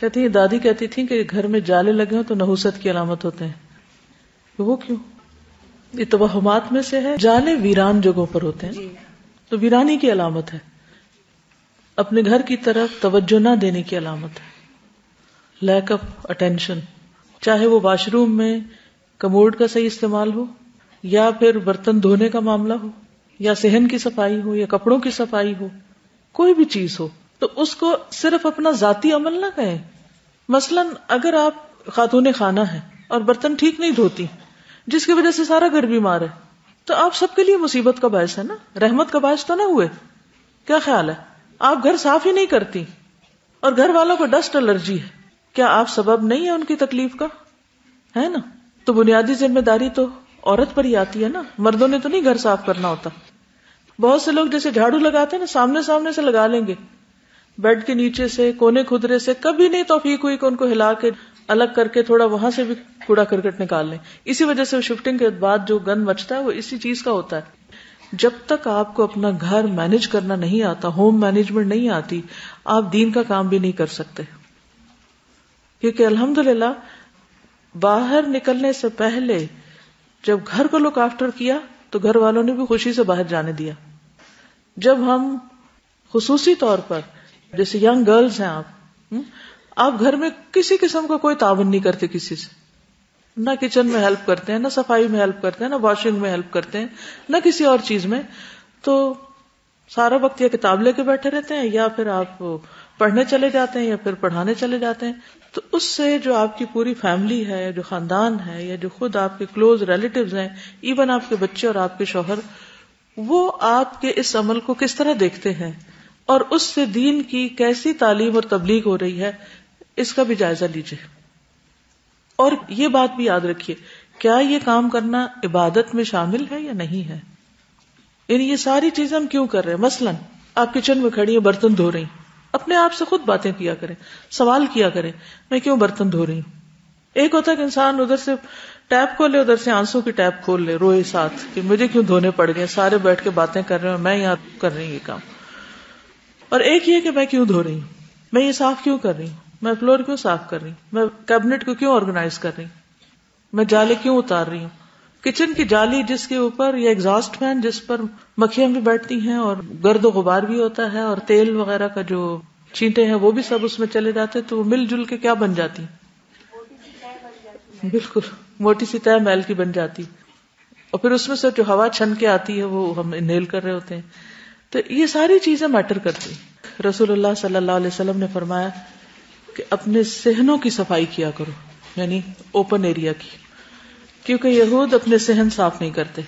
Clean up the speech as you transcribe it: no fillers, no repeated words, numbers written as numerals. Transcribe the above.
کہتی ہیں دادی کہتی تھی کہ گھر میں جالے لگے ہوں تو نحوست کی علامت ہوتے ہیں. وہ کیوں؟ یہ توہمات میں سے ہے. جالے ویران جگہوں پر ہوتے ہیں تو ویرانی کی علامت ہے. اپنے گھر کی طرف توجہ نہ دینے کی علامت ہے. لیک آف اٹینشن، چاہے وہ واش روم میں کموڈ کا صحیح استعمال ہو، یا پھر برتن دھونے کا معاملہ ہو، یا صحن کی صفائی ہو، یا کپڑوں کی صفائی ہو، کوئی بھی چیز ہو تو اس کو صرف اپنا ذاتی عمل نہ کہیں. مثلا اگر آپ خاتون خانہ ہیں اور برتن ٹھیک نہیں دھوتی، جس کی وجہ سے سارا گھر بیمار ہے، تو آپ سب کے لیے مصیبت کا باعث ہے نا، رحمت کا باعث تو نہ ہوئے. کیا خیال ہے؟ آپ گھر صاف ہی نہیں کرتی اور گھر والوں کو ڈسٹ الرجی ہے، کیا آپ سبب نہیں ہے ان کی تکلیف کا؟ ہے نا. تو بنیادی ذمہ داری تو عورت پر ہی آتی ہے نا، مردوں نے تو نہیں گھر صاف کرنا ہوتا. بہت سے لوگ جیسے جھاڑو لگاتے ہیں نا، سامنے سے لگا لیں گے، بیڈ کے نیچے سے، کونے کھدرے سے کبھی نہیں توفیق ہوئی کہ ان کو ہلا کے الگ کر کے تھوڑا وہاں سے بھی کوڑا کرکٹ نکال لیں. اسی وجہ سے شفٹنگ کے بعد جو گند مچتا ہے وہ اسی چیز کا ہوتا ہے. جب تک آپ کو اپنا گھر مینج کرنا نہیں آتا، ہوم مینجمنٹ نہیں آتی، آپ دین کا کام بھی نہیں کر سکتے. کیونکہ الحمدللہ باہر نکلنے سے پہلے جب گھر کو لک آفٹر کیا تو گھر والوں نے بھی خوشی سے باہر جانے دیا. جب ہم خصوصی طور پر جیسے ینگ گرلز ہیں، آپ گھر میں کسی قسم کا کوئی تعاون نہیں کرتے کسی سے، نہ کچن میں ہیلپ کرتے ہیں، نہ صفائی میں ہیلپ کرتے ہیں، نہ واشنگ میں ہیلپ کرتے ہیں، نہ کسی اور چیز میں، تو سارا وقت یا کتاب لے کے بیٹھے رہتے ہیں یا پھر آپ پڑھنے چلے جاتے ہیں یا پھر پڑھانے چلے جاتے ہیں. تو اس سے جو آپ کی پوری فیملی ہے، جو خاندان ہے، یا جو خود آپ کے کلوز ریلیٹیوز ہیں، ایون آپ کے بچے اور آپ کے شوہر، وہ آپ کے اس عمل کو کس طرح دیکھتے ہیں اور اس سے دین کی کیسی تعلیم اور تبلیغ ہو رہی ہے، اس کا بھی جائزہ لیجیے. اور یہ بات بھی یاد رکھیے، کیا یہ کام کرنا عبادت میں شامل ہے یا نہیں ہے؟ یعنی یہ ساری چیزیں ہم کیوں کر رہے ہیں؟ مثلا آپ کچن میں کھڑی ہیں، برتن دھو رہی ہیں، اپنے آپ سے خود باتیں کیا کریں، سوال کیا کریں، میں کیوں برتن دھو رہی ہوں؟ ایک ہوتا ہے کہ انسان ادھر سے ٹیپ کھولے، ادھر سے آنسو کی ٹیپ کھول لے، روئے ساتھ کہ مجھے کیوں دھونے پڑ گئے، سارے بیٹھ کے باتیں کر رہے ہیں، میں یہاں کر رہی ہوں یہ کام. اور ایک یہ کہ میں کیوں دھو رہی ہوں، میں یہ صاف کیوں کر رہی ہوں، میں فلور کیوں صاف کر رہی ہوں، میں کیبنٹ کو کیوں آرگنائز کر رہی ہوں، میں جالے کیوں اتار رہی ہوں. کچن کی جالی جس کے اوپر، یا ایگزاسٹ فین جس پر مکھیاں بھی بیٹھتی ہیں اور گرد و غبار بھی ہوتا ہے اور تیل وغیرہ کا جو چینٹے ہیں وہ بھی سب اس میں چلے جاتے ہیں، تو وہ مل جل کے کیا بن جاتی ہیں؟ بالکل موٹی سی تہ میل کی بن جاتی، اور پھر اس میں سے جو ہوا چھن کے آتی ہے وہ ہم انہیل کر رہے ہوتے ہیں. تو یہ ساری چیزیں میٹر کرتی. رسول اللہ صلی اللہ علیہ وسلم نے فرمایا کہ اپنے صحنوں کی صفائی کیا کرو، یعنی اوپن ایریا کی، کیونکہ یہود اپنے صحن صاف نہیں کرتے.